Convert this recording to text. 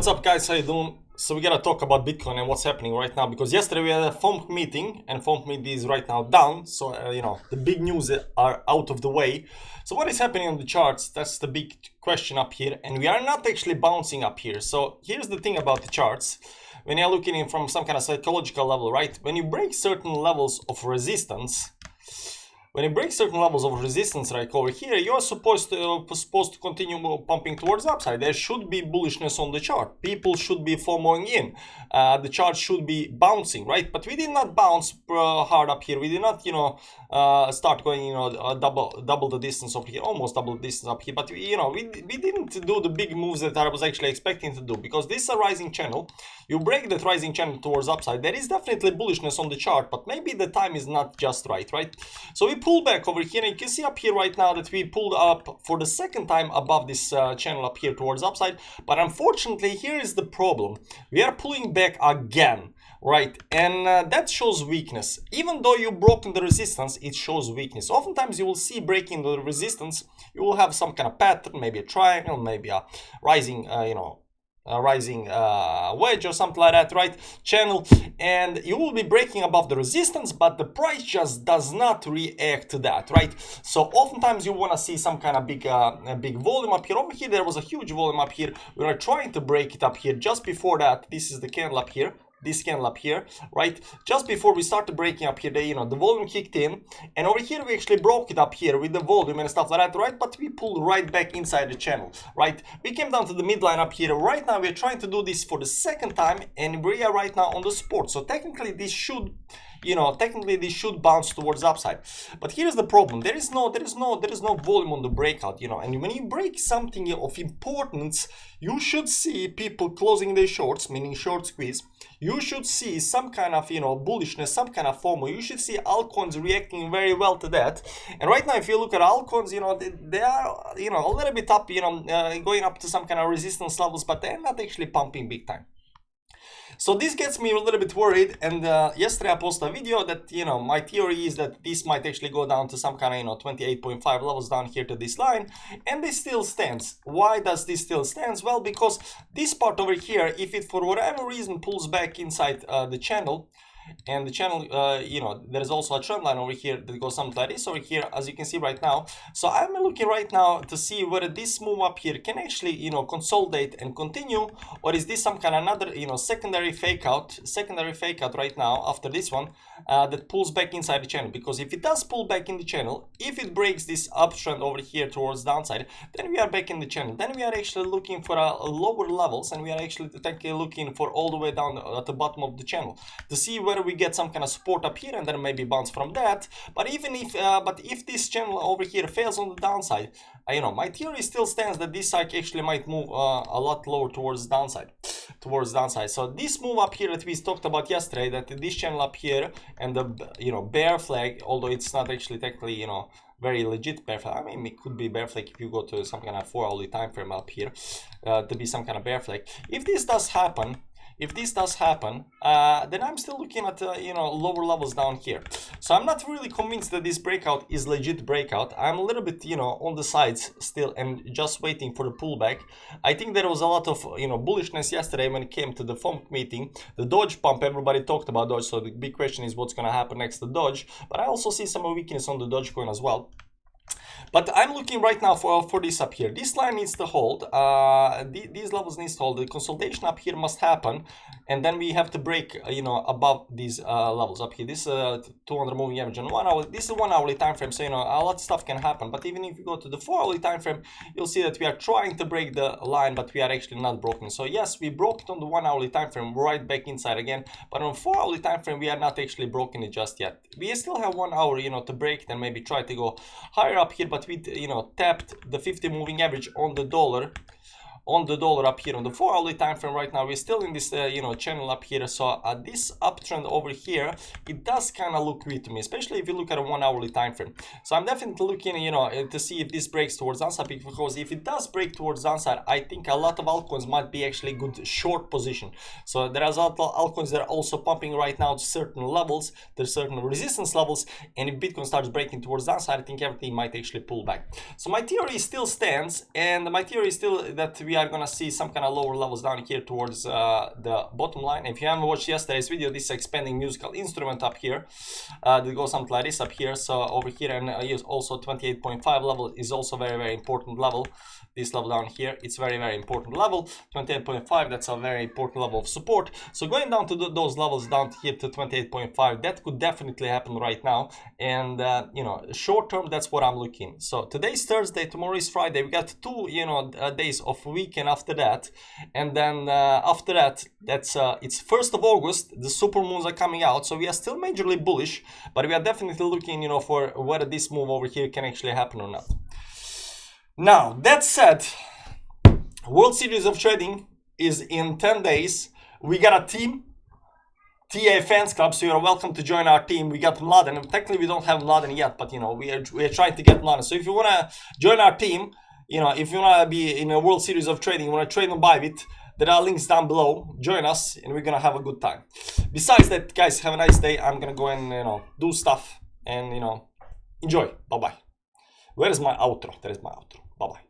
What's up, guys? How you doing? So we gotta talk about Bitcoin and what's happening right now, because yesterday we had a FOMC meeting and FOMC meeting is right now down. So the big news are out of the way. So what is happening on the charts? That's the big question up here, and we are not actually bouncing up here. So here's the thing about the charts. When you're looking in from some kind of psychological level, right? When you break certain levels of resistance. When you break certain levels of resistance right over here, you are supposed to continue pumping towards upside. There should be bullishness on the chart. People should be FOMOing in. The chart should be bouncing, right? But we did not bounce hard up here. We did not, start going, double the distance over here, almost double the distance up here. But we didn't do the big moves that I was actually expecting to do, because this is a rising channel. You break that rising channel towards upside. There is definitely bullishness on the chart, but maybe the time is not just right? So we pull back over here, and you can see up here right now that we pulled up for the second time above this channel up here towards upside. But unfortunately, here is the problem. We are pulling back again, right? And that shows weakness. Even though you've broken the resistance, it shows weakness. Oftentimes you will see breaking the resistance, you will have some kind of pattern, maybe a triangle, maybe a rising wedge or something like that, right? Channel, and you will be breaking above the resistance, but the price just does not react to that, right? So oftentimes you want to see some kind of big volume up here. Over here there was a huge volume up here. We are trying to break it up here. Just before that, this is the candle up here, this candle up here, right? Just before we started breaking up here, the volume kicked in, and over here we actually broke it up here with the volume and stuff like that, right? But we pulled right back inside the channel, right? We came down to the midline up here. Right now we're trying to do this for the second time, and we are right now on the support. So technically this should bounce towards upside. But here's the problem. There is no volume on the breakout, and when you break something of importance, you should see people closing their shorts, meaning short squeeze. You should see some kind of bullishness, some kind of FOMO. You should see altcoins reacting very well to that. And right now, if you look at altcoins, they are a little bit up, going up to some kind of resistance levels, but they're not actually pumping big time. So this gets me a little bit worried, and yesterday I posted a video that, my theory is that this might actually go down to some kind of, 28.5 levels down here to this line, and this still stands. Why does this still stands? Well, because this part over here, if it for whatever reason pulls back inside the channel, and the channel, there's also a trend line over here that goes something like this over here, as you can see right now. So I'm looking right now to see whether this move up here can actually, consolidate and continue, or is this some kind of another, secondary fake out right now after this one that pulls back inside the channel. Because if it does pull back in the channel, if it breaks this uptrend over here towards downside, then we are back in the channel. Then we are actually looking for lower levels, and we are actually looking for all the way down at the bottom of the channel to see whether we get some kind of support up here and then maybe bounce from that. But even if this channel over here fails on the downside, my theory still stands that this cycle actually might move a lot lower towards downside. So this move up here that we talked about yesterday, that this channel up here and the bear flag, although it's not actually technically very legit bear flag. I mean, it could be bear flag if you go to some kind of 4-hourly time frame up here to be some kind of bear flag. If this does happen, then I'm still looking at lower levels down here. So I'm not really convinced that this breakout is legit breakout. I'm a little bit on the sides still and just waiting for the pullback. I think there was a lot of bullishness yesterday when it came to the FOMC meeting. The Doge pump, everybody talked about Doge, so the big question is what's going to happen next to Doge. But I also see some weakness on the Dogecoin as well. But I'm looking right now for this up here. This line needs to hold. These levels needs to hold. The consolidation up here must happen, and then we have to break, above these levels up here. This 200 moving average on 1 hour. This is 1 hourly time frame, so a lot of stuff can happen. But even if you go to the 4-hourly time frame, you'll see that we are trying to break the line, but we are actually not broken. So yes, we broke it on the 1-hourly time frame, right back inside again. But on 4-hourly time frame, we are not actually broken it just yet. We still have 1 hour, to break it and maybe try to go higher up here. But we tapped the 50 moving average on the dollar up here on the 4-hourly time frame. Right now we're still in this channel up here. So this uptrend over here, it does kind of look weird to me, especially if you look at a 1-hourly time frame. So I'm definitely looking to see if this breaks towards downside, because if it does break towards downside, I think a lot of altcoins might be actually good short position. So there are a lot of altcoins that are also pumping right now to certain levels, there's certain resistance levels, and if Bitcoin starts breaking towards downside, I think everything might actually pull back. So my theory still stands, and my theory is still that we are gonna see some kind of lower levels down here towards the bottom line. If you haven't watched yesterday's video, this is expanding musical instrument up here. That goes something like this up here. So over here, and also 28.5 level is also very important level. This level down here, it's very important level. 28.5, that's a very important level of support. So going down to those levels down here to 28.5, that could definitely happen right now. And you know, short term, that's what I'm looking. So today's Thursday, tomorrow is Friday. We got 2 days of weekend after that, and then after that, that's it's 1st of August. The super moons are coming out, so we are still majorly bullish, but we are definitely looking, you know, for whether this move over here can actually happen or not. Now, that said, World Series of Trading is in 10 days. We got a team, TA Fans Club, so you're welcome to join our team. We got Mladen, and technically we don't have Mladen yet, but you know, we are trying to get Mladen. So if you want to join our team, you know, if you want to be in a World Series of Trading, you want to trade on Bybit, there are links down below. Join us, and we're going to have a good time. Besides that, guys, have a nice day. I'm going to go and, you know, do stuff and, you know, enjoy. Bye-bye. Where is my outro? There is my outro. Bye-bye.